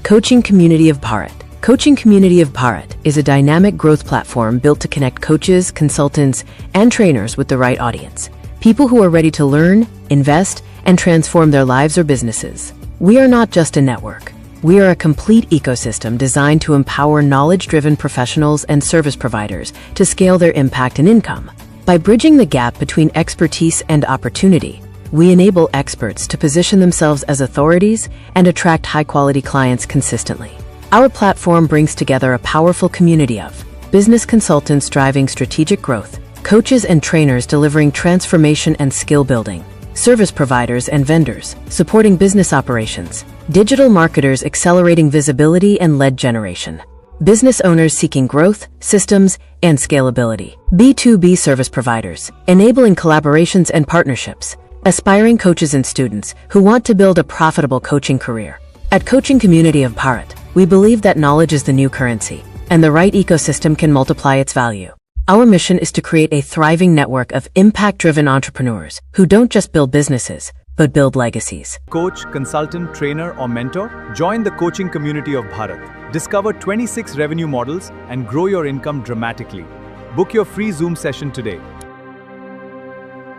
Coaching Community of Bharat. Coaching Community of Bharat is a dynamic growth platform built to connect coaches, consultants, and trainers with the right audience. People who are ready to learn, invest, and transform their lives or businesses. We are not just a network. We are a complete ecosystem designed to empower knowledge-driven professionals and service providers to scale their impact and income. By bridging the gap between expertise and opportunity, we enable experts to position themselves as authorities and attract high-quality clients consistently. Our platform brings together a powerful community of business consultants driving strategic growth, coaches and trainers delivering transformation and skill building, service providers and vendors supporting business operations, digital marketers accelerating visibility and lead generation, business owners seeking growth, systems, and scalability, B2B service providers enabling collaborations and partnerships, aspiring coaches and students who want to build a profitable coaching career. At Coaching Community of Bharat, we believe that knowledge is the new currency, and the right ecosystem can multiply its value. Our mission is to create a thriving network of impact-driven entrepreneurs who don't just build businesses, but build legacies. Coach, consultant, trainer, or mentor? Join the Coaching Community of Bharat. Discover 26 revenue models and grow your income dramatically. Book your free Zoom session today.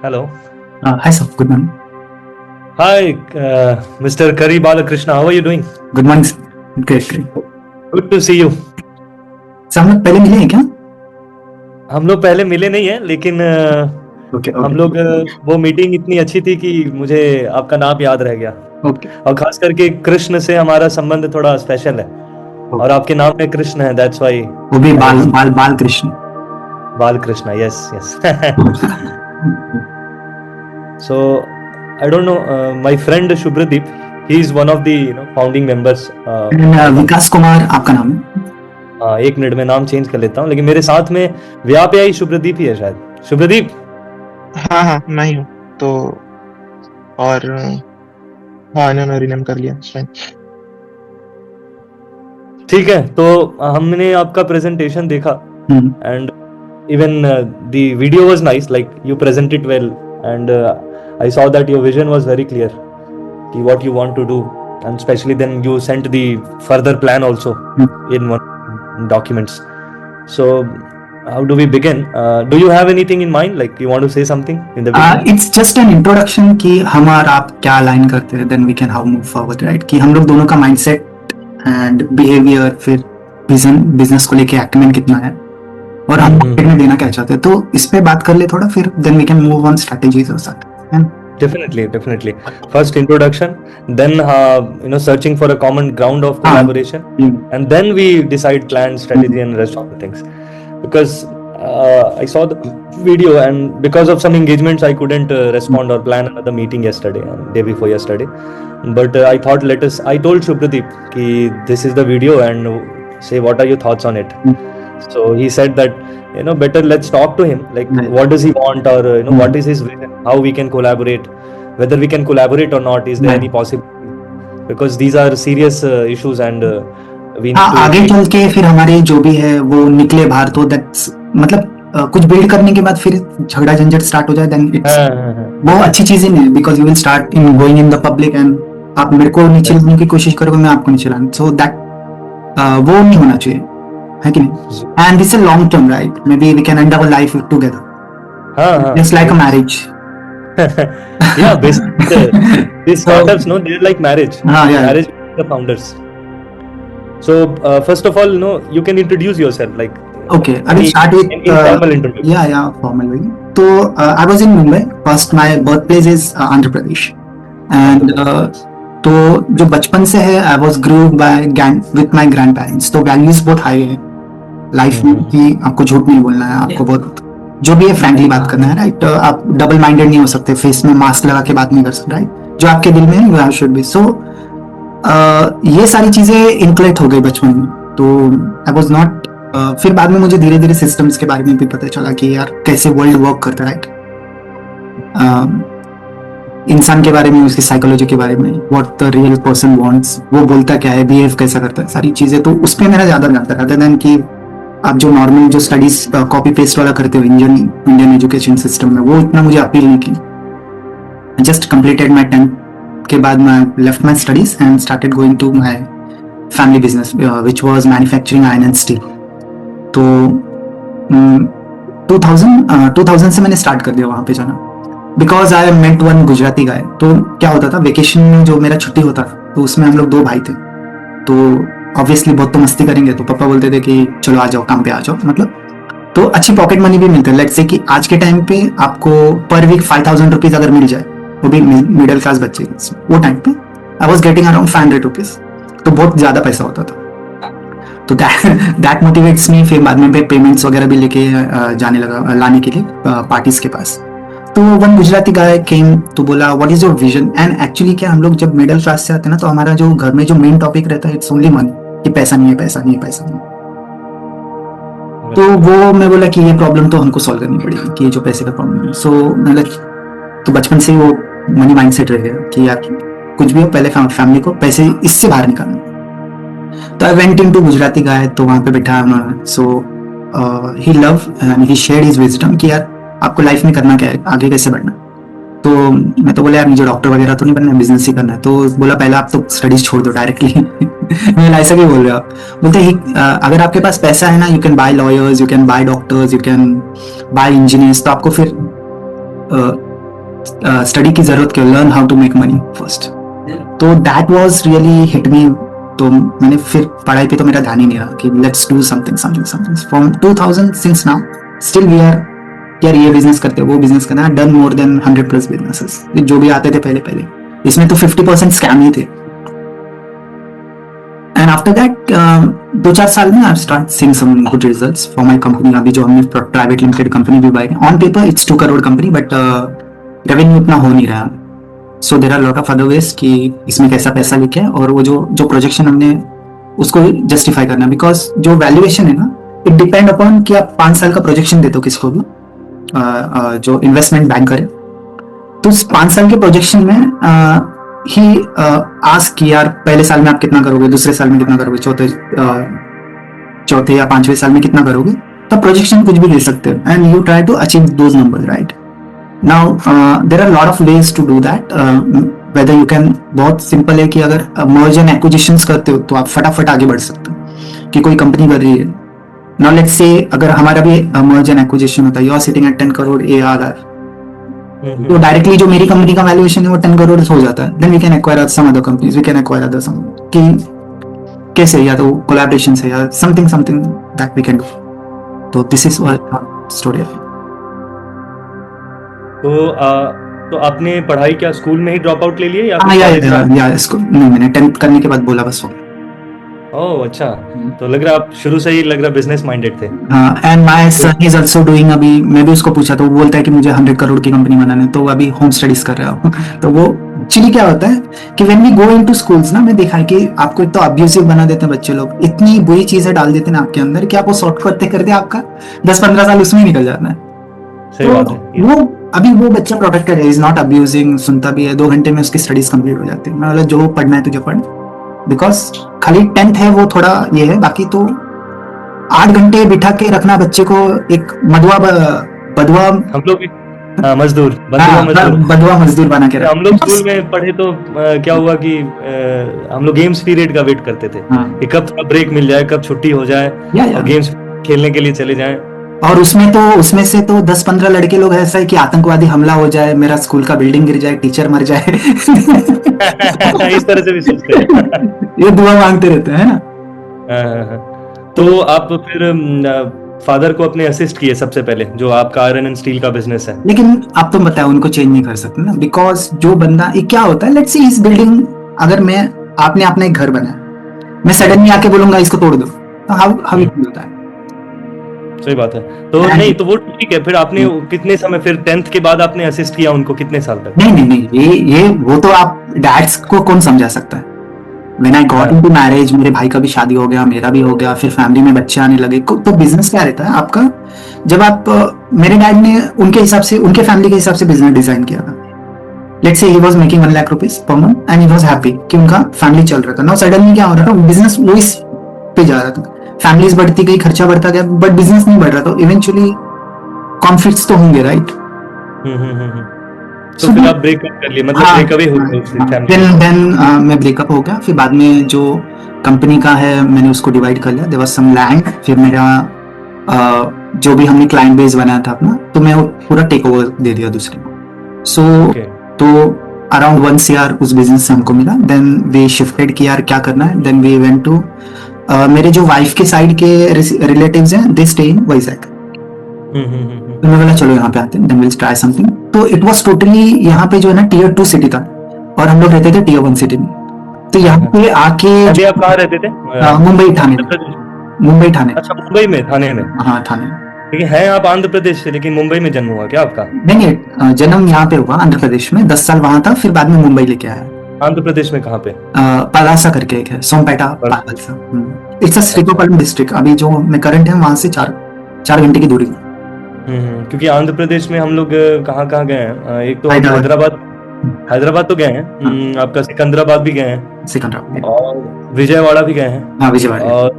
Hello. Hi sir, good morning. Hi, Mr. Kari Balakrishna. How are you doing? Good morning sir. Great. Good to see you. Sir हम लोग पहले मिले हैं क्या? हम लोग पहले मिले नहीं है, लेकिन हम लोग वो मीटिंग इतनी अच्छी थी कि मुझे आपका नाम याद रह गया. और खास करके कृष्ण से हमारा संबंध थोड़ा स्पेशल है और आपके नाम में कृष्ण है, that's why. वो भी बाल Krishna. Balakrishna, yes. So I don't know, my friend Shubhradeep, he is one of the founding members. विकास कुमार आपका नाम है? एक मिनट में नाम चेंज कर लेता हूँ, लेकिन मेरे साथ में व्याप्यायी शुभ्रदीप ही है शायद. शुभ्रदीप. हाँ मैं ही हूँ तो. और हाँ इन्होंने रिनेम कर लिया. ठीक है, तो हमने आपका प्रेजेंटेशन देखा and even the video was nice, like you presented well and I saw that your vision was very clear, what you want to do, and especially then you sent the further plan also in one documents. So how do we begin? Do you have anything in mind, like you want to say something in the beginning? It's just an introduction कि हम और आप क्या align करते हैं, then we can how move forward, right? कि हम लोग दोनों का mindset and behavior, फिर vision, business को लेके acumen कितना है और हम मार्केट में देना क्या चाहते हैं, तो इस पे बात कर ले थोड़ा, फिर then we can move on strategies और साथ. Definitely. First introduction, then searching for a common ground of collaboration, and then we decide plan, strategy, and rest of the things. Because I saw the video, and because of some engagements, I couldn't respond or plan another meeting yesterday and day before yesterday. But I thought I told Shubhradeep ki this is the video and say what are your thoughts on it. So he said that better let's talk to him, like what does he want, or what is his vision, how we can collaborate, whether we can collaborate or not, is there any possibility, because these are serious issues and we need to आगे चल के फिर हमारे जो भी है वो निकले बाहर, तो दैट्स मतलब कुछ बिल्ड करने के बाद फिर झगड़ा झंझट स्टार्ट हो जाए, देन इट्स वो अच्छी चीज नहीं है, because you will start in going in the public and आप मेरे को नीचे लाने की कोशिश करोगे, मैं आपको नीचे लाऊं, सो दैट वो नहीं होना चाहिए, है कि नहीं? And this is a long term, right? Maybe we can end our life together. Just like a marriage. Yeah, basically these startups, they're like marriage. Marriage with the founders. So first of all, you can introduce yourself, like. Okay, I will start with informal introduction. Yeah, formal way. So I was in Mumbai. First, my birthplace is Andhra Pradesh, and तो जो बचपन से है I was grew by with my grandparents, तो values बहुत high है life में कि आपको झूठ नहीं बोलना है, आपको बहुत जो भी है फ्रैंकली बात करना है, राइट? आप डबल माइंडेड नहीं हो सकते, फेस में मास्क लगा के बात नहीं कर सकते, राइट? जो आपके दिल में है यू शुड बी. सो ये सारी चीजें इनक्लेट हो गई बचपन में, तो आई वाज नॉट. फिर बाद में मुझे धीरे धीरे सिस्टम्स के बारे में भी पता चला कि यार कैसे वर्ल्ड वर्क करता है, राइट? इंसान के बारे में, उसकी साइकोलॉजी के बारे में, what the real person wants, वो बोलता क्या है, बिहेव कैसा करता है, सारी चीजें. तो उस पे मेरा ज्यादा ध्यान था देन कि आप जो नॉर्मल जो स्टडीज कॉपी पेस्ट वाला करते हो इंडियन एजुकेशन सिस्टम में, वो इतना मुझे अपील नहीं की. जस्ट कंप्लीटेड माय 10th के बाद मैं left my studies and started going to my family business which was manufacturing iron and steel. तो 2000 से मैंने स्टार्ट कर दिया वहां पे जाना, because I met one Gujarati guy. तो क्या होता था, वेकेशन में जो मेरा छुट्टी होता तो उसमें हम लोग 2 भाई थे, तो ऑब्वियसली बहुत तो मस्ती करेंगे, तो पापा बोलते थे कि चलो आ जाओ, काम पे आ जाओ, मतलब तो अच्छी पॉकेट मनी भी मिलती है। लेट्स से कि आज के टाइम पे आपको पर वीक 5000 रुपीज अगर मिल जाए, वो भी मिडिल क्लास बच्चे, वो टाइम पे I was getting around 500 rupees, तो बहुत ज्यादा पैसा होता था। तो दैट मोटिवेट्स मी। फिर बाद में पेमेंट्स वगैरह भी लेके जाने लगा, लाने के लिए पार्टीज के पास। तो वन गुजराती गाय केम, तो बोला what is your vision. And actually क्या, हम लोग जब मिडिल क्लास से आते हैं ना, तो हमारा जो घर में जो मेन टॉपिक रहता है इट्स ओनली मनी, कि पैसा नहीं है, पैसा नहीं है, पैसा नहीं है। तो वो मैं बोला कि ये प्रॉब्लम तो हमको सॉल्व करनी पड़ेगी, कि ये जो पैसे का प्रॉब्लम है। सो मतलब तो बचपन से ही वो मनी माइंडसेट रह गया कि यार कुछ भी हो, पहले फैमिली को पैसे इससे बाहर निकालना। तो I went into Gujarati guy, तो वहां पे बैठा उन्होंने। So he love and he shared his wisdom कि यार आपको लाइफ में करना क्या है, आगे कैसे बढ़ना। तो मैं तो बोला यार मुझे डॉक्टर वगैरह तो नहीं बनना है, बिजनेस ही करना है। तो बोला पहले आप तो स्टडीज छोड़ दो डायरेक्टली। मैं ऐसा क्यों बोल रहे हो आप? बोलते ही अगर आपके पास पैसा है ना, you can buy lawyers, you can buy doctors, you can buy engineers. तो आपको फिर स्टडी की जरूरत क्यों? Learn how to make money first. तो that was really hit me. तो मैंने फिर पढ़ाई पे तो मेरा ध्यान ही नहीं रहा कि let's do something something something. From 2000 since now still we are, यार ये बिजनेस करते हैं, वो बिजनेस करना है। डन मोर देन 100+ बिजनेसेस जो भी आते थे पहले। इसमें तो 50% स्कैम ही थे। एंड आफ्टर दैट 2-4 साल में I start seeing some good results for my company. अभी जो हमने प्राइवेट लिमिटेड कंपनी भी by, on paper it's 2 crore company, but revenue उतना हो नहीं रहा। So there are lot of other ways कि इसमें कैसा पैसा लेके, और वो जो प्रोजेक्शन हमने उसको जस्टिफाई करना। बिकॉज जो वैल्यूएशन है ना, इट डिपेंड अपॉन कि आप 5 साल का प्रोजेक्शन देते हो किसको भी, जो इन्वेस्टमेंट बैंक करे। तो उस 5 साल के प्रोजेक्शन में ही आस्क कि यार पहले साल में आप कितना करोगे, दूसरे साल में कितना करोगे, चौथे या 5वें साल में कितना करोगे। तो प्रोजेक्शन कुछ भी दे सकते हो and you try to achieve those numbers, right. Now there are lot of ways to do that. Whether you can, बहुत सिंपल है कि अगर मर्ज एंड एक्विजिशंस करते हो तो आप फटाफट आगे बढ़ सकते हो। कि कोई कंपनी कर रही है, नाउ लेट्स से अगर हमारा भी मर्ज एंड एक्विजिशन होता है, you are sitting at 10 crore ARR, तो डायरेक्टली जो मेरी कंपनी का वैल्यूएशन है वो 10 करोड़ हो जाता है। Then we can acquire some other companies, we can acquire other some, कि कैसे, या तो कोलैबोरेशन से या something that we can do. तो दिस इज व्हाट स्टोरी है। तो आपने पढ़ाई क्या स्कूल में ही ड्रॉप आउट ले लिए या स्कूल नहीं, मैंने 10th करने के बाद बोला बस हो। ओह अच्छा, तो लग रहा आप शुरू से ही लग रहा बिजनेस माइंडेड थे। And my son is also doing, अभी मैं भी उसको पूछा तो वो बोलता है कि मुझे 100 करोड़ की कंपनी बनाना है, तो अभी होम स्टडीज कर रहा हूँ। तो वो एक्चुअली क्या होता है कि when we go into schools ना, मैं देखा है कि आपको एक तो अब्यूसिव बना देते हैं बच्चे लोग, इतनी बुरी चीजें डाल देते हैं ना आपके अंदर कि आप वो सॉर्ट करते आपका 10-15 साल उसमें ही निकल जाता है। सही बात है। वो अभी वो बच्चा प्रोटेक्टेड है, इज नॉट अब्यूजिंग, सुनता भी है, 2 घंटे में उसकी स्टडीज कंप्लीट हो जाती है। मैं बोला जो पढ़ना है तुझे पढ़, बिकॉज खाली 10th है वो थोड़ा ये है, बाकी तो 8 घंटे बिठा के रखना बच्चे को एक बदवा हम लोग मजदूर बदवा मजदूर बना के हम लोग स्कूल में पढ़े तो क्या हुआ कि हम लोग गेम्स पीरियड का वेट करते थे कि कब ब्रेक मिल जाए, कब छुट्टी हो जाए और गेम्स खेलने के लिए चले जाएं। और उसमें से तो 10-15 लड़के लोग ऐसा है कि आतंकवादी हमला हो जाए, मेरा स्कूल का बिल्डिंग गिर जाए, टीचर मर जाए। इस तरह से भी सोचते हैं। ये दुआ मांगते रहते हैं ना। तो आप फिर फादर को अपने असिस्ट किए सबसे पहले, जो आपका आयरन एंड स्टील का बिजनेस है। लेकिन आप तो बताओ उनको चेंज नहीं कर सकते ना, बिकॉज जो बंदा क्या होता है, लेट्स से इस बिल्डिंग, अगर आपने अपना एक घर बनाया, मैं सडनली आके बोलूंगा इसको तोड़ दो, तो हाउ इट होता है। सही बात है। तो नहीं, तो वो ठीक है। फिर आपने कितने समय, फिर 10th के बाद आपने असिस्ट किया उनको कितने साल तक? नहीं, ये वो तो आप डैड्स को कौन समझा सकता है। When I got into marriage, मेरे भाई का भी शादी हो गया, मेरा भी हो गया, फिर फैमिली में बच्चे आने लगे। तो बिजनेस क्या रहता है आपका, जब आप मेरे डैड ने उनके हिसाब से, उनके फैमिली के हिसाब से बिजनेस डिजाइन किया था। Let's say he was making 1 lakh rupees per month and he was happy कि उनका फैमिली चल रहा था। नाउ सडनली क्या हो रहा था, बिजनेस वो इस पे जा रहा था, फैमिलीज बढ़ती गई, खर्चा बढ़ता गया, बट बिजनेस नहीं बढ़ रहा। तो इवेंचुअली कॉन्फ्लिक्ट्स तो होंगे, राइट। तो फिर आप ब्रेकअप कर लिए, मतलब ब्रेकअप हो गया उससे फैमिली। देन मैं ब्रेकअप हो गया, फिर बाद में जो कंपनी का है मैंने उसको डिवाइड कर लिया, देयर वाज सम लैंड, फिर मेरा जो भी हमने क्लाइंट बेस बनाया था अपना, तो मैं वो पूरा टेक ओवर दे दिया दूसरे को। सो तो अराउंड 1 CR उस बिजनेस से हमको मिला। देन वी शिफ्टेड कि यार क्या करना है। देन वी वेंट टू मेरे जो वाइफ के साइड के रिलेटिव्स हैं, दे स्टे इन वाइजैक। तो मैं बोला चलो यहाँ पे आते हैं, देन विल ट्राई समथिंग। तो इट वाज टोटली यहाँ पे जो है ना Tier 2 सिटी था और हम लोग रहते थे Tier 1 सिटी में। तो यहाँ पे आके अभी आप कहाँ रहते थे? मुंबई ठाणे में। मुंबई ठाणे। अच्छा, मुंबई में, ठाणे में। हाँ ठाणे। ठीक है आप आंध्र प्रदेश से, लेकिन मुंबई में जन्म हुआ क्या आपका? नहीं, जन्म यहाँ पे हुआ आंध्र प्रदेश में, 10 साल वहां था, फिर बाद में मुंबई लेके आया। आंध्र प्रदेश में कहाँ पे? पलासा करके एक है, Sompeta Palasa. It's a Srikakulam district. अभी जो मैं करंट है वहां से 4 घंटे की दूरी। क्योंकि आंध्र प्रदेश में हम लोग कहाँ गए हैं, एक तो हैदराबाद तो गए हैं, आपका सिकंदराबाद भी गए हैं, सिकंदराबाद और विजयवाड़ा भी गए हैं। हाँ विजयवाड़ा। और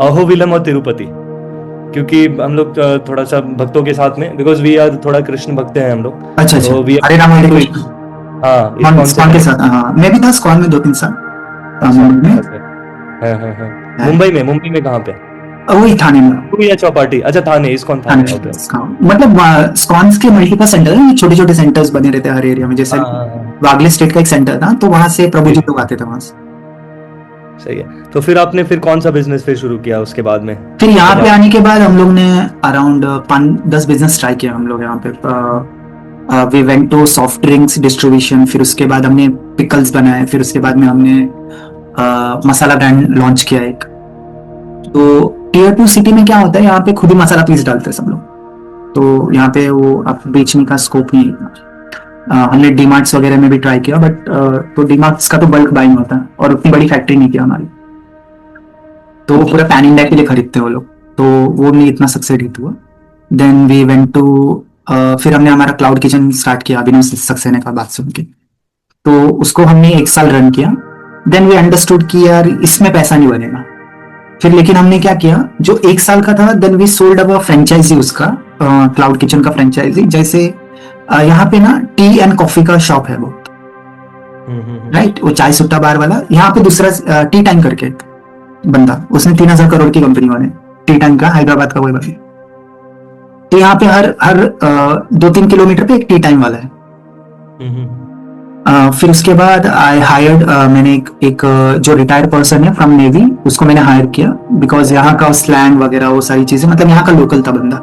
अहोबिलम और तिरुपति, क्योंकि हम लोग थोड़ा सा भक्तों के साथ में, बिकॉज वी आर थोड़ा कृष्ण भक्त हैं हम लोग। अच्छा तो हरे राम हरे कृष्ण। हाँ, इस्कॉन के साथ। हाँ मैं भी था इस्कॉन में 2-3 साल मुंबई में कहाँ पे? वही ठाणे में। या चौपाटी? अच्छा ठाणे, इस्कॉन ठाणे। मतलब इस्कॉन्स के मल्टीपल सेंटर है, छोटे छोटे सेंटर्स बने रहते हैं हर एरिया में। जैसे वागले स्टेट का एक सेंटर था, तो वहां से प्रभु जी लोग आते थे वहां से। सही है। तो फिर आपने कौन सा बिजनेस फिर शुरू किया उसके बाद में? फिर यहाँ पे आने के बाद हम लोग ने अराउंड 5-10 बिजनेस ट्राई किया हम लोग यहाँ पे। We went to soft drinks distribution, फिर उसके बाद हमने पिकल्स बनाए, फिर उसके बाद में हमने मसाला ब्रांड लॉन्च किया एक। तो Tier 2 सिटी में क्या होता है, यहाँ पे खुद ही मसाला पीस डालते हैं सब लोग, तो यहाँ पे वो आप बेचने का स्कोप नहीं है। हमने डीमार्ट्स वगैरह में भी ट्राई किया, बट तो डीमार्ट्स का तो बल्क बाइंग होता है और उतनी बड़ी फैक्ट्री नहीं किया हमारी, तो वो पूरा पैन इंडिया के लिए खरीदते हैं वो लोग, तो वो नहीं इतना सक्सेस हुआ। देन वी वेंट टू फिर हमने हमारा क्लाउड किचन स्टार्ट किया अभिनव सक्सेना का बात सुन के, तो उसको हमने 1 साल रन किया। देन वी अंडरस्टूड कि यार इसमें पैसा नहीं बनेगा। फिर लेकिन हमने क्या किया, जो 1 साल का था, then we sold our franchisee उसका, क्लाउड किचन का फ्रेंचाइजी। जैसे यहाँ पे ना टी एंड कॉफी का शॉप है बहुत, राइट, वो चाय सुट्टा बार वाला। यहाँ पे दूसरा टी टाइम करके एक बंदा, उसने 3000 करोड़ की कंपनी वाले, टी टाइम का, हैदराबाद का कोई बंदा। तो यहाँ पे हर 2-3 किलोमीटर पे एक टी टाइम वाला है। फिर उसके बाद आई हायर्ड, मैंने एक जो रिटायर्ड पर्सन है फ्रॉम नेवी, उसको मैंने हायर किया, बिकॉज यहाँ का स्लैंग वगैरह वो सारी चीजें, मतलब यहाँ का लोकल था बंदा।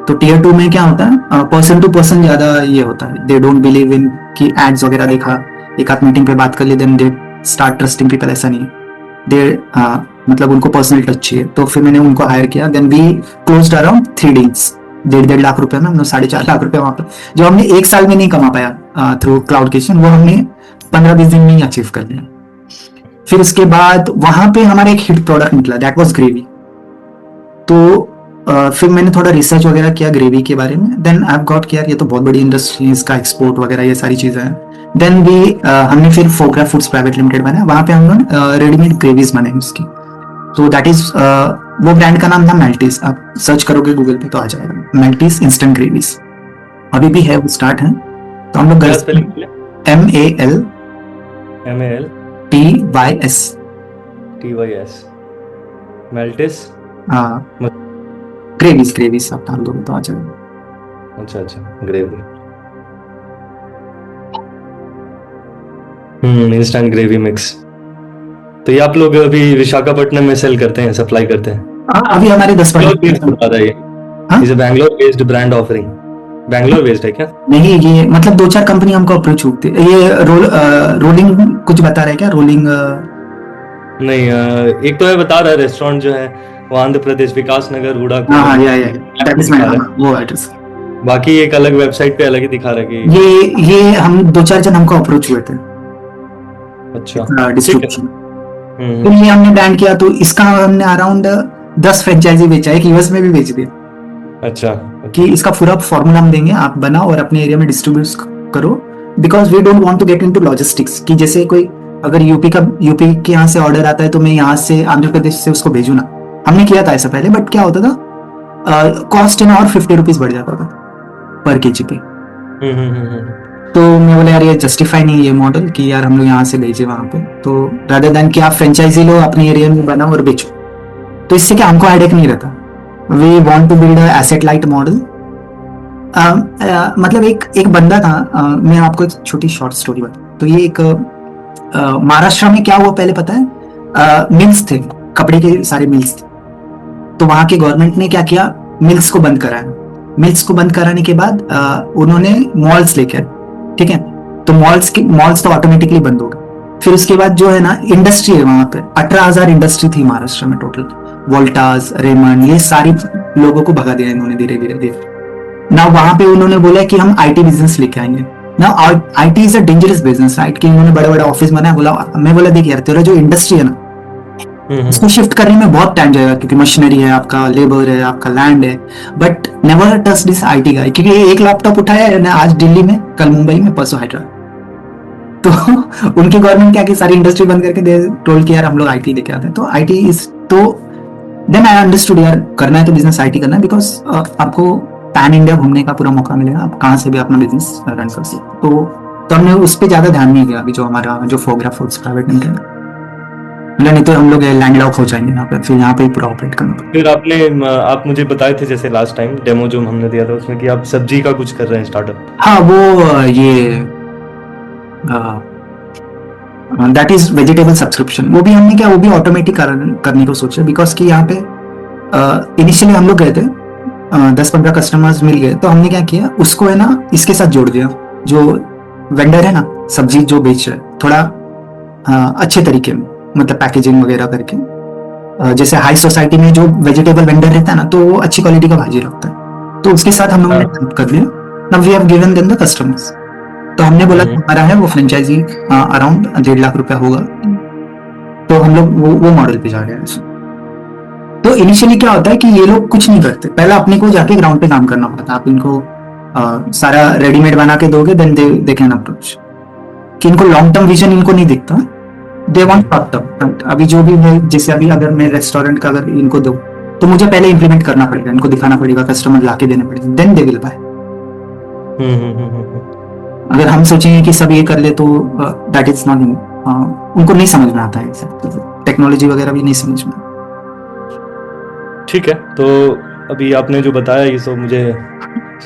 तो Tier 2 में क्या होता है, पर्सन टू पर्सन ज्यादा ये होता है, दे डोंट बिलीव इन कि एड्स वगैरह देखा, एक आध मीटिंग पे बात कर ली, then they start trusting people. ऐसा नहीं है, दे मतलब उनको पर्सनल टच चाहिए। तो फिर मैंने उनको हायर किया। Then we closed around 3 deals, 1.5 lakh रुपए में हमने 4.5 लाख रुपए वहां पे, जो हमने 1 साल में नहीं कमा पाया थ्रू क्लाउड किचन, वो हमने 15-20 दिन में ही अचीव कर लिया। फिर उसके बाद वहां पे हमारा एक हिट प्रोडक्ट निकला, दैट वाज ग्रेवी। तो फिर मैंने थोड़ा रिसर्च वगैरह किया ग्रेवी के बारे में। देन आई हैव गॉट किया ये तो बहुत बड़ी इंडस्ट्री है, इसका एक्सपोर्ट वगैरह ये सारी चीजें हैं। देन वी हमने फिर फोकरा फूड्स प्राइवेट लिमिटेड बनाया, वहां पे हम लोग रेडीमेड ग्रेवीज बनाए उसकी। तो दैट इज वो ब्रांड का नाम था मेल्टिस। आप सर्च करोगे गूगल पे तो आ जाएगा, मेल्टिस इंस्टेंट ग्रेवीज। अभी भी है, वो स्टार्ट है। तो हम लोग MALTYS मेल्टिस ग्रेवीज आप डाल दोगे तो आ जाएगा। अच्छा ग्रेवी, इंस्टेंट ग्रेवी मिक्स। तो ये आप लोग अभी विशाखापट्टनम में सेल करते हैं, सप्लाई करते हैं? हाँ, अभी हमारे 10-12 Bangalore based brand offering. Bangalore based है क्या? नहीं, ये मतलब 2-4 कंपनी हमको अप्रोच होती है। ये रोलिंग कुछ बता रहे हैं क्या? रोलिंग नहीं, एक तो है बता रहा है रेस्टोरेंट जो है वो आंध्र प्रदेश विकास नगर हुडा। हाँ, वो एड्रेस। बाकी एक अलग वेबसाइट पे अलग ही दिखा रहा है। ये हम 2-4 जन हमको अप्रोच हुए थे। अच्छा, डिस्ट्रीब्यूशन। तो ये हमने ब्रांड किया, तो इसका हमने अराउंड 10 फ्रेंचाइजी बेचा, एक यूएस में भी बेच दिया। अच्छा, कि इसका पूरा फॉर्मूला हम देंगे, आप बनाओ और अपने एरिया में डिस्ट्रीब्यूट करो, because we don't want to get into logistics, कि जैसे कोई अगर यूपी के यहाँ से ऑर्डर आता है तो मैं यहाँ से आंध्र प्रदेश से उसको भेजू ना। हमने किया था ऐसा पहले, बट क्या होता था, कॉस्ट इन और 50 रुपीज बढ़ जाता था पर केजी पे। तो मैं बोला यार ये जस्टिफाई नहीं है ये मॉडल कि यार हम लोग यहाँ से भेजे वहां पे, तो रादर देन कि आप फ्रेंचाइजी लो अपने एरिया में बनाओ और बेचो, तो इससे क्या हमको हेडेक नहीं रहता। We want to build a asset light model. मतलब एक बंदा था, मैं आपको एक छोटी शॉर्ट स्टोरी बता। तो ये एक महाराष्ट्र में क्या हुआ पहले पता है, मिल्स थे, कपड़े के सारे मिल्स थे। तो वहां के गवर्नमेंट ने क्या किया, मिल्स को बंद कराया। मिल्स को बंद कराने के बाद उन्होंने मॉल्स लेके आए, ठीक है। तो मॉल्स तो ऑटोमेटिकली बंद हो गए। फिर उसके बाद जो है ना इंडस्ट्री है वहां पे 18,000 इंडस्ट्री थी महाराष्ट्र में टोटल। वोल्टास, रेमंड, ये सारी लोगों को भगा दिया इन्होंने धीरे धीरे। ना वहां पे उन्होंने बोला कि हम आईटी बिजनेस लेके आएंगे ना। IT is a dangerous business, right. कि उन्होंने बड़े बड़े ऑफिस बनाया। मैं बोला देख यार तेरा जो इंडस्ट्री है ना उसको शिफ्ट करने में बहुत टाइम जाएगा, क्योंकि मशीनरी है, आपका लेबर है, आपका लैंड है। But never touch this IT guy, क्योंकि एक लैपटॉप उठाया है ना, आज दिल्ली में, कल मुंबई में, परसों हैदराबाद। तो उनकी गवर्नमेंट क्या की सारी इंडस्ट्री बंद करके दे टोल कि यार हम लोग आईटी लेके आते हैं। तो आईटी इज, तो देन आई अंडरस्टूड यार करना है तो बिजनेस आईटी करना है, बिकॉज आपको पैन इंडिया घूमने का पूरा मौका मिलेगा, आप कहाँ से भी अपना बिजनेस रन कर सकते। तो हमने उस पर ज्यादा ध्यान नहीं दिया। अभी जो हमारा जो फोग्रा फूड्स प्राइवेट लिमिटेड, नहीं तो हम लोग लैंड लॉक हो जाएंगे यहाँ पे, फिर यहाँ पे पूरा ऑपरेट करना। फिर आप मुझे बताए थे जैसे लास्ट टाइम डेमो जो हमने दिया था उसमें कि आप सब्जी का कुछ कर रहे हैं स्टार्टअप। हाँ, वो ये दैट इज वेजिटेबल सब्सक्रिप्शन। वो भी हमने क्या, वो भी ऑटोमेटिक करने को सोचा, बिकॉज कि यहाँ पे इनिशियली हम लोग गए थे, 10-15 कस्टमर्स मिल गए। तो हमने क्या किया, उसको है ना इसके साथ जोड़ दिया, जो वेंडर है ना सब्जी जो बेच रहा है, थोड़ा अच्छे तरीके में, मतलब पैकेजिंग वगैरह करके। जैसे हाई सोसाइटी में जो वेजिटेबल वेंडर रहता है ना, तो वो अच्छी क्वालिटी का भाजी रखता है। तो उसके साथ हम लोगों ने हेल्प कर लिया। Now we have given them the customers. तो हमने बोला हमारा है वो फ्रेंचाइजी अराउंड 1.5 लाख रुपया होगा। तो हम लोग वो मॉडल पे जा रहे हैं। तो इनिशियली क्या होता है कि ये लोग कुछ नहीं करते, पहले अपने को जाके ग्राउंड पे काम करना पड़ता है। आप इनको सारा रेडीमेड बना के दोगे, देन दे कैन अप्रोच। कि इनको लॉन्ग टर्म विजन इनको नहीं दिखता, दे वांट शॉर्ट टर्म। अभी जो भी है, जैसे अभी अगर मैं रेस्टोरेंट का अगर इनको दूं, तो मुझे पहले इंप्लीमेंट करना पड़ेगा, इनको दिखाना पड़ेगा, कस्टमर लाके देने पड़ेगा, देन दे विल बाय। अगर हम सोचेंगे कि सब ये कर ले तो दैट इज नॉट, उनको नहीं समझ में आता है, टेक्नोलॉजी वगैरह भी नहीं समझ में। ठीक है, तो अभी आपने जो बताया ये सब मुझे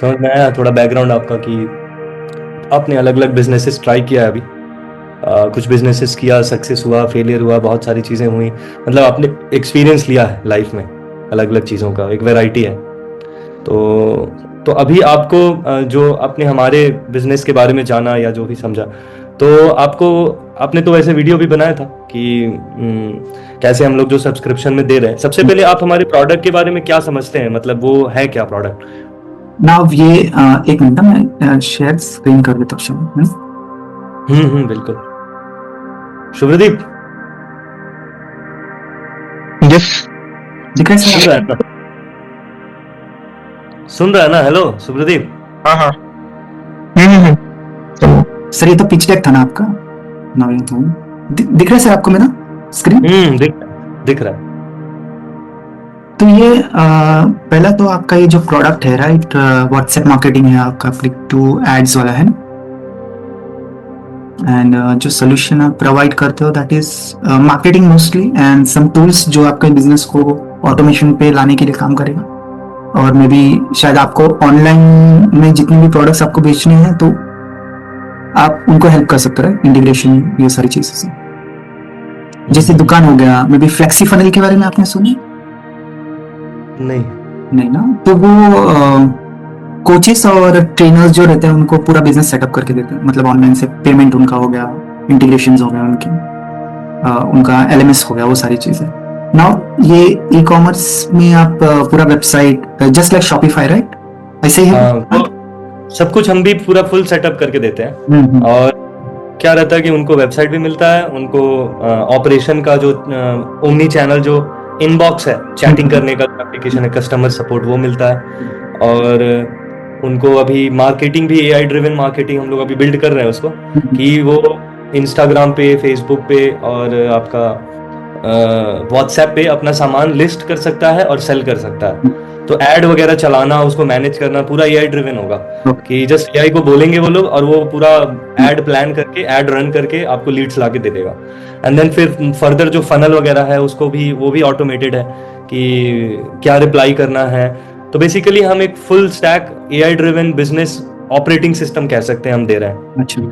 समझ में आया। थोड़ा बैकग्राउंड आपका कि आपने अलग अलग बिजनेसेस ट्राई किया है अभी, कुछ बिजनेसेस किया, सक्सेस हुआ, फेलियर हुआ, बहुत सारी चीज़ें हुई। मतलब आपने एक्सपीरियंस लिया है लाइफ में अलग अलग चीज़ों का, एक वैरायटी है। तो अभी आपको जो आपने हमारे बिजनेस के बारे में जाना या जो भी समझा, तो आपने तो वैसे वीडियो भी बनाया था कि कैसे हम लोग जो सब्सक्रिप्शन में दे रहे हैं। सबसे पहले आप हमारे प्रोडक्ट के बारे में क्या समझते हैं, मतलब वो है क्या प्रोडक्ट? नाउ ये एक मिनट मैं शेयर स्क्रीन कर देता हूँ। बिल्कुल। शुभ्रदीप यस, दिख रहा है? सुन रहा है ना? हेलो शुभ्रदीप। हाँ। सर ये तो पिच डेक था ना आपका, दिख रहा है सर आपको मेरा स्क्रीन? दिख रहा है। तो ये पहला तो आपका ये जो प्रोडक्ट है, राइट, व्हाट्सएप मार्केटिंग है आपका, क्लिक टू एड्स वाला है ना। एंड जो सोल्यूशन आप प्रोवाइड करते हो that is marketing mostly, and some tools जो आपके बिजनेस को ऑटोमेशन पे लाने के लिए काम करेगा। और मे बी शायद आपको ऑनलाइन में जितने भी प्रोडक्ट्स आपको बेचने हैं तो आप उनको हेल्प कर सकते हैं, इंटीग्रेशन, ये सारी चीजें से। जैसे दुकान हो गया, मे बी फ्लेक्सी फनल के बारे में आपने सुनी? नहीं ना। तो वो कोचेस और ट्रेनर्स जो रहते हैं उनको पूरा बिजनेस सेटअप करके देते हैं, मतलब ऑनलाइन से पेमेंट उनका हो गया, इंटीग्रेशंस हो गया उनकी, उनका LMS हो गया, वो सारी चीजें। नाउ ये ई कॉमर्स में आप पूरा website just like Shopify, right, ऐसे ही तो सब कुछ हम भी पूरा फुल सेटअप करके देते हैं। और क्या रहता है कि उनको वेबसाइट भी मिलता है, उनको ऑपरेशन का जो ओमनी चैनल जो इनबॉक्स है, चैटिंग करने का एप्लीकेशन है, कस्टमर सपोर्ट, वो मिलता है। और उनको अभी मार्केटिंग भी AI ड्रिवन मार्केटिंग हम लोग अभी बिल्ड कर रहे हैं उसको, कि वो इंस्टाग्राम पे, फेसबुक पे और आपका व्हाट्सएप पे अपना सामान लिस्ट कर सकता है और सेल कर सकता है। तो ऐड वगैरह चलाना, उसको मैनेज करना पूरा एआई ड्रिवन होगा कि जस्ट एआई को बोलेंगे वो लोग और वो पूरा ऐड प्लान करके ऐड रन करके आपको लीड्स ला के दे देगा। एंड देन फिर फर्दर जो फनल वगैरह है उसको भी वो भी ऑटोमेटेड है कि क्या रिप्लाई करना है। तो बेसिकली हम एक full stack AI driven business operating system कह सकते हैं हम दे रहे हैं। अच्छा।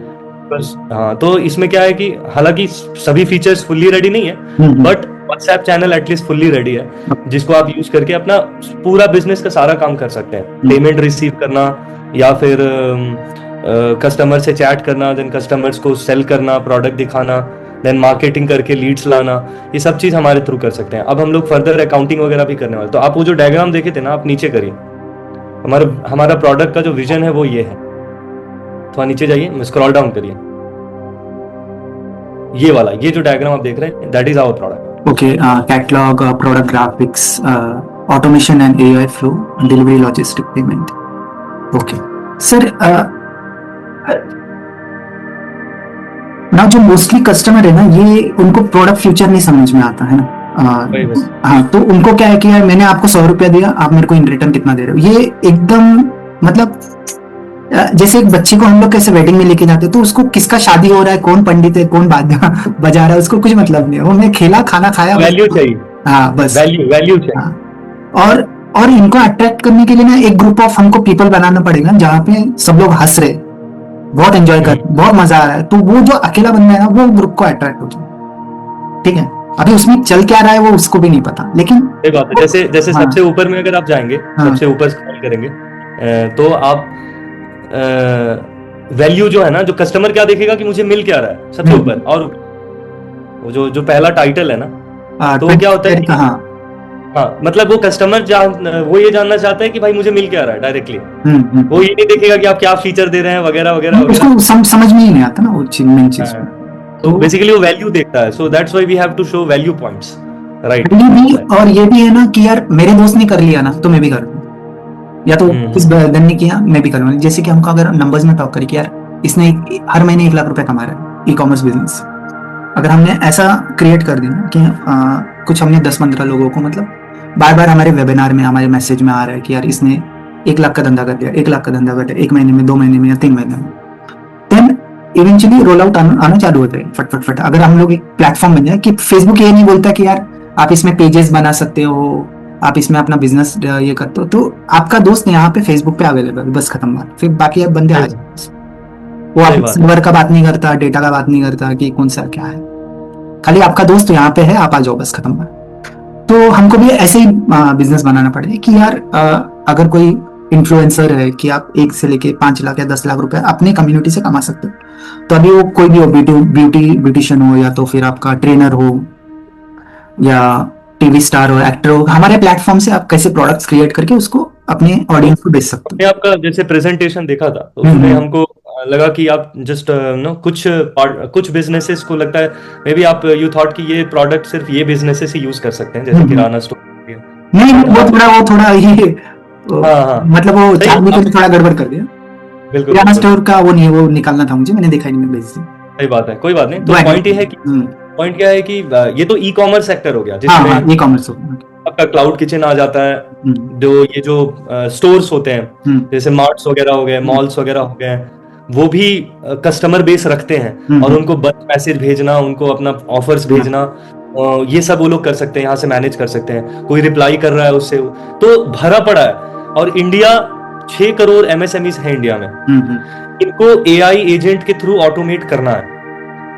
बस हाँ, तो इसमें क्या है कि हालांकि सभी फीचर्स फुल्ली रेडी नहीं है, but WhatsApp channel at least fully ready है जिसको आप यूज करके अपना पूरा बिजनेस का सारा काम कर सकते हैं। पेमेंट रिसीव करना या फिर कस्टमर से चैट करना, देन कस्टमर्स को सेल करना, प्रोडक्ट दिखाना, देन मार्केटिंग करके लीड्स लाना, ये सब चीज हमारे थ्रू कर सकते हैं। अब हम लोग फर्दर अकाउंटिंग वगैरह भी करने वाले। तो आप वो जो डायग्राम देखे थे ना, आप नीचे करिए। हमारा प्रोडक्ट का जो विजन है वो ये है। थोड़ा नीचे जाइए, स्क्रॉल डाउन करिए, ये वाला, ये जो डायग्राम आप देख रहे हैं, that is our product. Okay, catalog, product graphics, automation and AI flow, delivery, logistic, payment. Okay, sir. Now जो मोस्टली कस्टमर है ना, ये उनको प्रोडक्ट फ्यूचर नहीं समझ में आता है ना। हाँ, तो उनको क्या है कि यार मैंने आपको 100 रुपया दिया, आप मेरे को इन रिटर्न कितना दे रहे हो। ये एकदम मतलब जैसे एक बच्चे को हम लोग कैसे वेडिंग में लेके जाते हैं, तो उसको किसका शादी हो रहा है, कौन पंडित है, कौन बजा रहा है, उसको कुछ मतलब नहीं है। वो मैं खेला, खाना खाया, वैल्यू चाहिए। हाँ, बस वैल्यू चाहिए। हाँ। और इनको अट्रैक्ट करने के लिए ना एक ग्रुप ऑफ हमको पीपल बनाना पड़ेगा जहाँ पे सब लोग हंस रहे, बहुत एंजॉय कर, बहुत मजा आ रहा है। तो वो जो अकेला बंदा है ना, वो ग्रुप को अट्रैक्ट हो जाए। ठीक है, अभी उसमें चल क्या रहा है वो उसको भी नहीं पता, लेकिन सही बात है। जैसे हाँ, सबसे ऊपर में अगर आप जाएंगे, सबसे ऊपर स्क्रॉल करेंगे तो आप वैल्यू जो है ना, जो कस्टमर क्या देखेगा कि मुझे मिल क्या रहा है सबसे ऊपर, और वो जो पहला टाइटल है ना, तो क्या होता है, हाँ, मतलब वो कस्टमर वो ये जानना चाहता है कि भाई मुझे मिल क्या रहा है डायरेक्टली। वो ये नहीं देखेगा कि आप क्या फीचर दे रहे हैं वगैरह वगैरह। उसको समझ में ही नहीं आता ना वो मेन चीज। तो बेसिकली वो वैल्यू देखता है। So that's why we have to show value points, right. और ये भी है ना कि यार मेरे दोस्त ने कर लिया ना, तो मैं भी करूँ, या तो किस बंदे ने किया मैं भी करूँ। जैसे कि हमको अगर नंबर्स में टॉक करें कि यार इसने हर महीने 1 लाख रुपए कमा रहा है ई कॉमर्स बिजनेस, अगर हमने ऐसा क्रिएट कर दिया कि कुछ हमने 10-15 लोगों को, मतलब बार बार हमारे वेबिनार में, हमारे मैसेज में आ रहा है कि यार इसने 1 लाख का धंधा कर दिया, 1 लाख का धंधा कर दिया 1 महीने में, 2 महीने में या 3 महीने में, देन इवेंचुअली रोल आउट आना चालू होता है फट। अगर हम लोग एक प्लेटफॉर्म बन जाए कि फेसबुक ये नहीं बोलता कि यार आप इसमें पेजेस बना सकते हो, आप इसमें अपना बिजनेस ये करते हो, तो आपका दोस्त यहाँ पे फेसबुक पे अवेलेबल, बस खत्म बात। फिर बाकी अब बंदे आ जाए, वो आप सर्वर का बात नहीं करता, डेटा का बात नहीं करता कि कौन सा क्या है, खाली आपका दोस्त यहाँ पे है, आप आ जाओ, बस खत्म बात। तो हमको भी ऐसे ही बिजनेस बनाना पड़ेगा कि यार अगर कोई इन्फ्लुएंसर है कि आप 1 से लेके 5 लाख या 10 लाख रुपए अपने कम्युनिटी से कमा सकते हो, तो अभी वो कोई भी हो, ब्यूटिशियन हो, या तो फिर आपका ट्रेनर हो, या टीवी स्टार हो, एक्टर हो, हमारे प्लेटफॉर्म से आप कैसे प्रोडक्ट्स क्रिएट करके उसको अपने ऑडियंस को बेच सकते हैं। आपका जैसे प्रेजेंटेशन देखा था तो उसमें हमको लगा कि आप जस्ट कुछ बिजनेसेस को लगता है मे बी आप यू थॉट कि ये प्रोडक्ट सिर्फ ये बिजनेसेस ही यूज कर सकते हैं, जैसे किराना स्टोर। नहीं, वो थोड़ा ये मतलब वो चार्मी को थोड़ा गड़बड़ कर दिया। बिल्कुल, किराना स्टोर का वो नहीं, वो निकालना था मुझे, मैंने देखा नहीं, मैं भेज दी। सही बात है, कोई बात नहीं। तो पॉइंट क्या है कि ये तो ई कॉमर्स सेक्टर हो गया, जिसमें ई कॉमर्स आपका क्लाउड किचन आ जाता है, जो स्टोर्स होते हैं जैसे मार्ट्स वगैरह हो गए, मॉल्स वगैरह हो गए, वो भी कस्टमर बेस रखते हैं और उनको बल्क मैसेज भेजना, उनको अपना ऑफर्स भेजना, ये सब वो लोग कर सकते हैं, यहाँ से मैनेज कर सकते हैं। कोई रिप्लाई कर रहा है उससे, तो भरा पड़ा है। और इंडिया 6 करोड़ एमएसएमईज है इंडिया में, इनको एआई एजेंट के थ्रू ऑटोमेट करना है।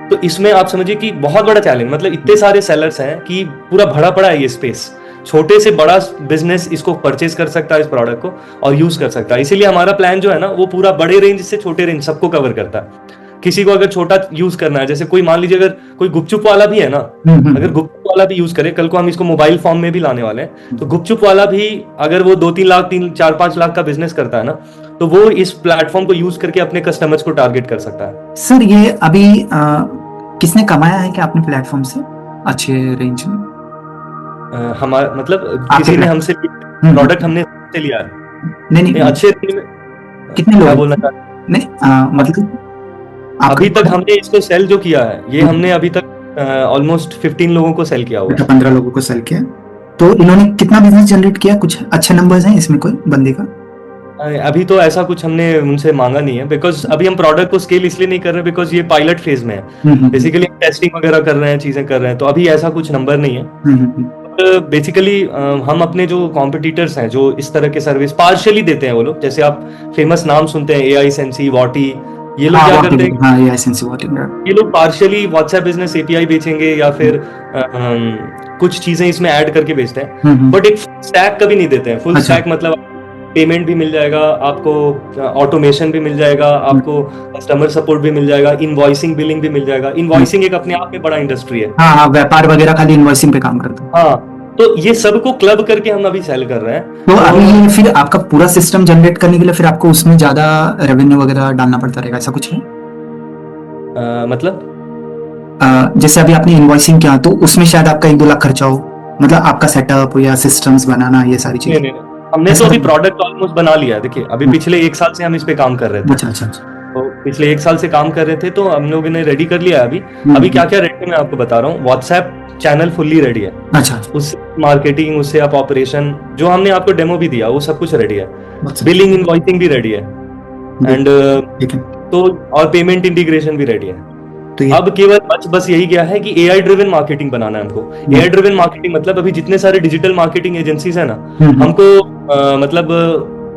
तो इसमें आप समझिए कि बहुत बड़ा चैलेंज, मतलब इतने सारे सेलर्स हैं कि पूरा भरा पड़ा है ये स्पेस। छोटे से बड़ा बिजनेस इसको परचेज कर सकता है, इस प्रोडक्ट को, और यूज कर सकता है। इसीलिए हमारा प्लान जो है ना, वो पूरा बड़े रेंज से छोटे रेंज सबको कवर करता है। किसी को अगर छोटा यूज करना है, जैसे कोई मान लीजिए अगर कोई गुपचुप वाला भी है ना, अगर गुपचुप वाला भी यूज करे, कल को हम इसको मोबाइल फॉर्म में भी लाने वाले हैं, तो गुपचुप वाला भी अगर वो 2-3 लाख 4-5 लाख का बिजनेस करता है ना, तो वो इस प्लेटफॉर्म को यूज करके अपने कस्टमर्स को टारगेट कर सकता है। सर ये अभी किसने कमाया है क्या अपने प्लेटफॉर्म से अच्छे रेंज में? हमारा मतलब किसी ने हमसे प्रोडक्ट हमने से लिया है। नहीं अच्छे कितने लोग बोलना चाहते नहीं, मतलब अभी तक हमने इसको सेल जो किया है, ये हमने अभी तक ऑलमोस्ट 15 लोगों को सेल किया हुआ है। 15 लोगों को सेल किया। तो इन्होंने कितना बिजनेस जनरेट किया? कुछ अच्छे नंबर्स हैं इसमें कोई बंदे का? अभी तो ऐसा कुछ हमने उनसे मांगा नहीं है, बिकॉज अभी हम प्रोडक्ट को स्केल इसलिए नहीं कर रहे बिकॉज ये पायलट फेज में है। बेसिकली टेस्टिंग वगैरह कर रहे हैं, चीजें कर रहे हैं, तो अभी ऐसा कुछ नंबर नहीं है। बेसिकली हम अपने जो कॉम्पिटिटर्स हैं जो इस तरह के सर्विस पार्शियली देते हैं, वो लोग जैसे आप फेमस नाम सुनते हैं AI सेंसी, वॉटी, ये लोग क्या करते हैं? हाँ, AI सेंसी, वॉटी। ये लोग पार्शियली व्हाट्सएप बिजनेस API बेचेंगे या फिर कुछ चीजें इसमें ऐड करके बेचते हैं, बट एक स्टैक कभी नहीं देते हैं। फुल स्टैक मतलब पेमेंट भी मिल जाएगा आपको, ऑटोमेशन भी मिल जाएगा आपको, कस्टमर सपोर्ट भी मिल जाएगा, इनवॉइसिंग बिलिंग भी मिल जाएगा। इनवॉइसिंग एक अपने आप में बड़ा इंडस्ट्री है। हाँ, व्यापार वगैरह खाली इनवॉइसिंग पे काम करते हैं। हाँ, तो ये सबको क्लब करके हम अभी सेल कर रहे हैं। तो अभी ये फिर आपका पूरा सिस्टम जनरेट करने के लिए फिर आपको उसमें ज्यादा रेवेन्यू वगैरह डालना पड़ता रहेगा, ऐसा कुछ है? मतलब जैसे अभी आपने इनवॉइसिंग किया तो उसमें शायद आपका 1-2 लाख खर्चा हो, मतलब आपका सेटअप या सिस्टम्स बनाना, ये सारी चीजें। नहीं, हमने तो अभी प्रोडक्ट ऑलमोस्ट बना लिया है। देखिए अभी पिछले 1 साल से हम इस पे काम कर रहे थे। अच्छा। तो पिछले 1 साल से काम कर रहे थे, तो हम लोगों ने रेडी कर लिया है। अभी क्या क्या रेडी है मैं आपको बता रहा हूँ। व्हाट्सएप चैनल फुल्ली रेडी है। अच्छा। उससे मार्केटिंग, उससे आप ऑपरेशन, जो हमने आपको डेमो भी दिया वो सब कुछ रेडी है। बिलिंग, इनवॉइसिंग भी रेडी है, एंड तो और पेमेंट इंटीग्रेशन भी रेडी है। तो अब केवल बस यही गया है कि AI ड्रिवन मार्केटिंग बनाना है हमको। AI ड्रिवन मार्केटिंग मतलब अभी जितने सारे डिजिटल मार्केटिंग एजेंसीज है ना, हमको मतलब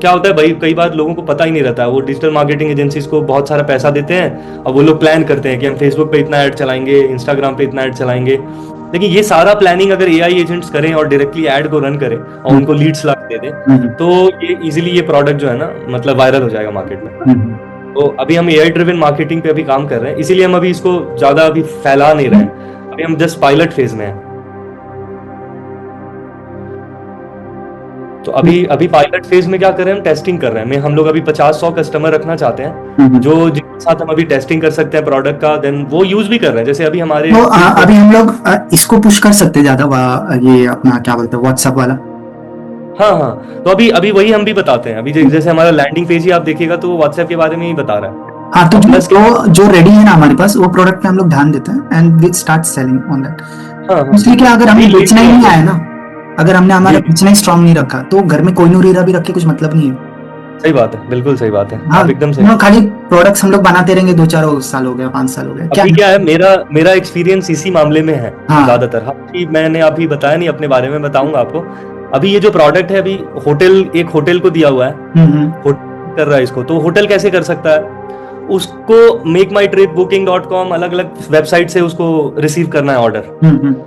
क्या होता है भाई, कई बार लोगों को पता ही नहीं रहता है। वो डिजिटल मार्केटिंग एजेंसीज को बहुत सारा पैसा देते हैं और वो लोग प्लान करते हैं कि हम फेसबुक पे इतना ऐड चलाएंगे, इंस्टाग्राम पे इतना ऐड चलाएंगे, लेकिन ये सारा प्लानिंग अगर AI एजेंट्स करें और डायरेक्टली ऐड को रन करें और उनको लीड्स ला दे दें, तो ये इजीली ये प्रोडक्ट जो है ना मतलब वायरल हो जाएगा मार्केट में। तो अभी हम AI ड्रिवन मार्केटिंग पे अभी काम कर रहे हैं, इसीलिए हम अभी इसको ज्यादा अभी फैला नहीं रहे हैं। अभी हम जस्ट पायलट फेज में हैं। तो अभी पायलट फेज में क्या कर रहे हैं, हम टेस्टिंग कर रहे हैं। हम लोग अभी 50-100 कस्टमर रखना चाहते हैं जो जिनके साथ हम अभी टेस्टिंग कर सकते हैं प्रोडक्ट का, देन वो यूज भी कर रहे हैं। जैसे अभी हमारे तो अभी हम लोग इसको पुश कर सकते हैं ज्यादा, ये अपना क्या बोलते हैं व्हाट्सएप वाला। हाँ, तो अभी वही हम भी बताते हैं। अभी जैसे हमारा लैंडिंग पेज ही आप देखिएगा तो व्हाट्सएप के बारे में ही बता रहा है। हाँ, तो जो रेडी है ना हमारे पास, वो प्रोडक्ट पे हम लोग ध्यान देते हैं and we start selling on that. इसलिए क्या, अगर हमें बेचना ही नहीं आया ना, अगर हमने हमारा बेचना ही स्ट्रांग नहीं रखा, तो घर में कोई नूरीरा भी रख के कुछ मतलब नहीं है। सही बात है, बिल्कुल सही बात है। हाँ, एकदम सही। खाली प्रोडक्ट्स हम लोग बनाते रहेंगे, 2-4 साल हो गया, 5 साल हो गया। क्या है, मेरा एक्सपीरियंस इसी मामामले में है ज्यादातर। मैंने अभी बताया नहीं, अपने बारे में बताऊंगा आपको। अभी ये जो प्रोडक्ट है, अभी एक होटल को दिया हुआ है, होटल कर रहा है इसको, तो होटल कैसे कर सकता है? उसको makeMyTripBooking.com अलग अलग वेबसाइट से उसको रिसीव करना है ऑर्डर,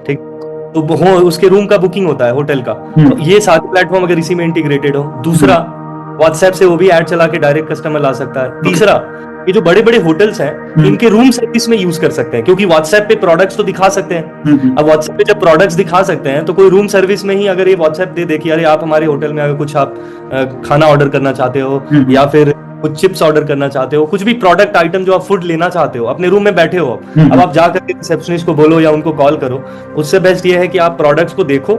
ठीक? तो उसके रूम का बुकिंग होता है होटल का। तो ये सारे प्लेटफॉर्म अगर इसी में इंटीग्रेटेड हो। दूसरा, व्हाट्सएप से वो भी ऐड चला के डायरेक्ट कस्टमर ला सकता है। तीसरा, ये जो बड़े बड़े होटल्स हैं इनके रूम सर्विस में यूज कर सकते हैं, क्योंकि व्हाट्सएप पे प्रोडक्ट्स तो दिखा सकते हैं। अब व्हाट्सएप पे जब प्रोडक्ट्स दिखा सकते हैं, तो कोई रूम सर्विस में ही अगर ये व्हाट्सएप दे कि अरे आप हमारे होटल में अगर कुछ आप खाना ऑर्डर करना चाहते हो या फिर कुछ चिप्स ऑर्डर करना चाहते हो, कुछ भी प्रोडक्ट आइटम जो आप फूड लेना चाहते हो, अपने रूम में बैठे हो, अब आप जाकर के रिसेप्शनिस्ट को बोलो या उनको कॉल करो। उससे बेस्ट ये है कि आप प्रोडक्ट्स को देखो,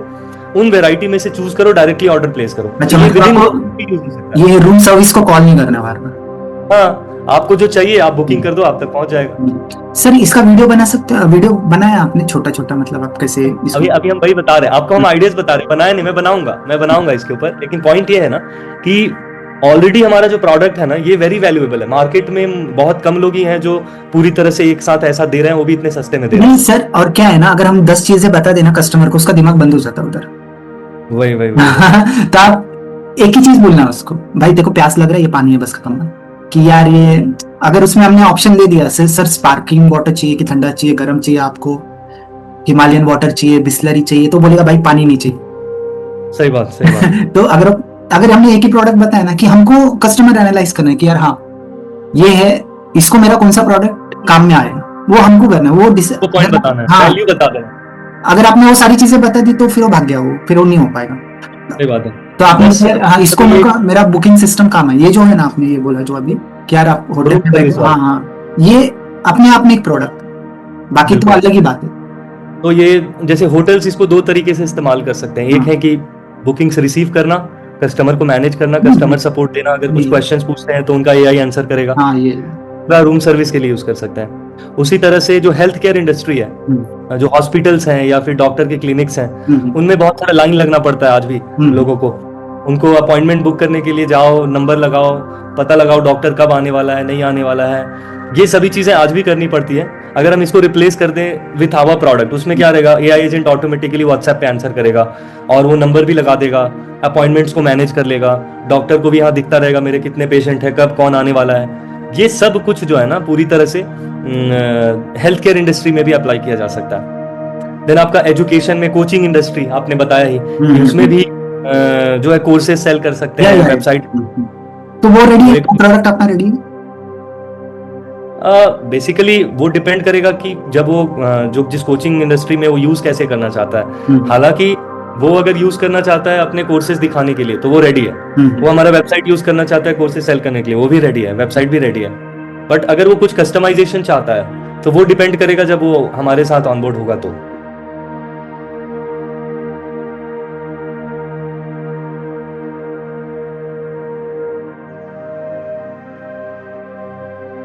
उन वैरायटी में से चूज करो, डायरेक्टली ऑर्डर प्लेस करो। अच्छा, ये रूम सर्विस को कॉल नहीं करना बार-बार। हाँ, आपको जो चाहिए आप बुकिंग कर दो, आप तक पहुंच जाएगा। सर, इसका वीडियो बना सकते हैं? वीडियो बनाया आपने छोटा-छोटा, मतलब आप कैसे? अभी हम वही बता रहे हैं आपको, हम आइडियाज बता रहे हैं। बनाया नहीं, मैं बनाऊंगा इसके ऊपर। लेकिन पॉइंट ये है ना कि ऑलरेडी हमारा जो प्रोडक्ट है ना, ये वेरी वैल्यूएबल है। मार्केट में बहुत कम लोग ही हैं जो पूरी तरह से एक साथ ऐसा दे रहे हैं, वो भी इतने सस्ते में दे रहे हैं। नहीं सर, और क्या है ना, अगर हम 10 चीजें बता देना कस्टमर को, उसका दिमाग बंद हो जाता है उधर। वही तो आप एक ही चीज बोलना उसको, भाई देखो प्यास लग रहा है, ये पानी है, बस खत्म। कि यार ये अगर उसमें हमने ऑप्शन दे दिया, सर स्पार्कलिंग वाटर चाहिए कि ठंडा चाहिए, गर्म चाहिए, आपको हिमालयन वाटर चाहिए, बिस्लरी चाहिए, तो बोलेगा भाई पानी नहीं चाहिए। सही बात। तो अगर हमने एक ही प्रोडक्ट बताया ना, कि हमको कस्टमर एनालाइज करना है कि यार हाँ ये है, इसको मेरा कौन सा प्रोडक्ट काम में आएगा, वो हमको करना है, वो पॉइंट बताना है, हाँ, वैल्यू बता देना। अगर आपने वो सारी चीजें बता दी तो फिर वो भाग गया, फिर वो नहीं हो पाएगा। सही बात है। तो आपने हाँ, इसको मेरा बुकिंग सिस्टम काम है, ये जो है ना, आपने ये बोला जो अभी कि यार आप होटल में, हाँ, ये अपने आप में एक प्रोडक्ट, बाकी तो अलग ही बात है। तो ये जैसे होटल्स इसको 2 तरीके से इस्तेमाल कर सकते हैं। एक है कि बुकिंग्स रिसीव करना, कस्टमर को मैनेज करना, कस्टमर सपोर्ट देना, अगर कुछ क्वेश्चंस पूछते हैं तो उनका AI आंसर करेगा। हाँ, ये पूरा रूम सर्विस के लिए यूज कर सकते हैं। उसी तरह से जो हेल्थ केयर इंडस्ट्री है, जो हॉस्पिटल्स हैं या फिर डॉक्टर के क्लिनिक्स हैं, उनमें बहुत सारा लाइन लगना पड़ता है आज भी लोगों को। उनको अपॉइंटमेंट बुक करने के लिए जाओ, नंबर लगाओ, पता लगाओ डॉक्टर कब आने वाला है, नहीं आने वाला है, ये सभी चीजें आज भी करनी पड़ती है। अगर हम इसको रिप्लेस कर दें विथ आवर प्रोडक्ट, उसमें क्या रहेगा, एआई एजेंट ऑटोमेटिकली व्हाट्सएप पे आंसर करेगा और वो नंबर भी लगा देगा, अपॉइंटमेंट्स को मैनेज कर लेगा, डॉक्टर को भी यहाँ दिखता रहेगा मेरे कितने पेशेंट है, कब कौन आने वाला है। ये सब कुछ जो है ना पूरी तरह से हेल्थ केयर इंडस्ट्री में भी अप्लाई किया जा सकता है। देन आपका एजुकेशन में कोचिंग इंडस्ट्री आपने बताया ही, उसमें भी जो है कोर्सेज सेल कर सकते हैं वेबसाइट। तो वो रेडी है, प्रोडक्ट अपना रेडी है? बेसिकली वो डिपेंड करेगा कि जब वो जो जिस कोचिंग इंडस्ट्री में वो यूज कैसे करना चाहता है। हालांकि वो अगर यूज करना चाहता है अपने कोर्सेज दिखाने के लिए तो वो रेडी है। वो हमारा वेबसाइट यूज करना चाहता है कोर्सेज सेल करने के लिए, वो भी रेडी है, वेबसाइट भी रेडी है। बट अगर वो कुछ कस्टमाइजेशन चाहता है तो वो डिपेंड करेगा जब वो हमारे साथ ऑनबोर्ड होगा तो।